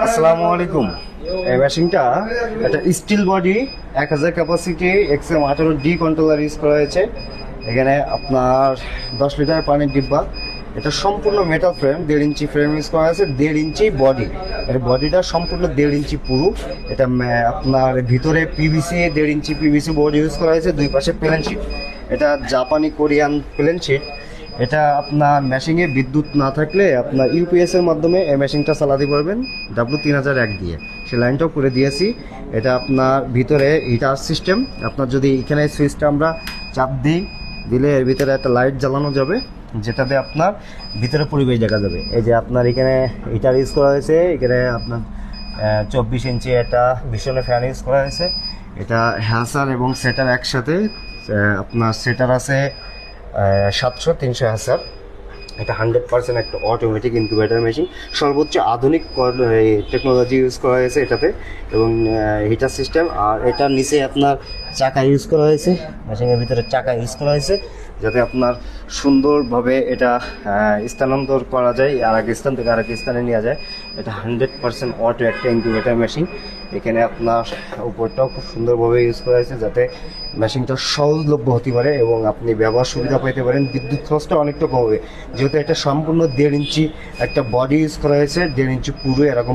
আসসালামু আলাইকুম। এই মেশিনটা একটা steel body 1000 capacity XM18D controller use করা হয়েছে। এখানে আপনার 10 লিটার পানির ডিব্বা। এটা সম্পূর্ণ মেটাল ফ্রেম, 1.5 ইঞ্চি ফ্রেম ইউজ করা হয়েছে, 1.5 ইঞ্চি বডি। এর বডিটা সম্পূর্ণ 1.5 ইঞ্চি পুরু। এটা আপনার ভিতরে পিভিসি 1.5 ইঞ্চি পিভিসি বডি ইউজ করা হয়েছে, দুই পাশে প্লেন শিট। এটা জাপানি কোরিয়ান প্লেন শিট। এটা আপনার মেশিনে বিদ্যুৎ না থাকলে আপনার ইউপিএস এর মাধ্যমে এই মেশিনটা চালাতে পারবেন W3001 দিয়ে। সে লাইনটাও করে দিয়েছি। এটা আপনার ভিতরে হিটার সিস্টেম। আপনার যদি এখানে সুইচটা আমরা চাপ দিলে এর ভিতরে একটা লাইট জ্বালানো যাবে, যেটাতে আপনার ভিতরে পরিবেশ দেখা যাবে। এই যে আপনার এখানে হিটার ইউজ করা হয়েছে, এখানে আপনার 24 ইঞ্চি একটা ভীষণ ফ্যান ইউজ করা হয়েছে। এটা হ্যাসার এবং সেটার একসাথে। আপনার সেটার আছে 700 300 হ্যাসার। এটা 100% একটা অটোমেটিক ইনকিউবেটর মেশিন, সর্বোচ্চ আধুনিক টেকনোলজি ইউজ করা হয়েছে এটাতে, এবং হিটার সিস্টেম। আর এটার নিচে আপনার চাকা ইউজ করা হয়েছে, মেশিনের ভিতরে চাকা ইউজ করা হয়েছে, যাতে আপনার সুন্দরভাবে এটা স্থানান্তর করা যায়, আর এক স্থান থেকে আরেক স্থানে নেওয়া যায়। এটা 100% অটো একটা ইনকিউবেটর মেশিন। এখানে আপনার উপরটাও খুব সুন্দরভাবে ইউজ করা হয়েছে, যাতে মেশিনটা সহজলভ্য হতে পারে এবং আপনি ব্যবহার সুবিধা পেতে পারেন। বিদ্যুৎ খরচটা অনেকটা কমবে, যেহেতু এটা সম্পূর্ণ 1.5 ইঞ্চি একটা বডি ইউজ করা হয়েছে, 1.5 ইঞ্চি পুরো এরকম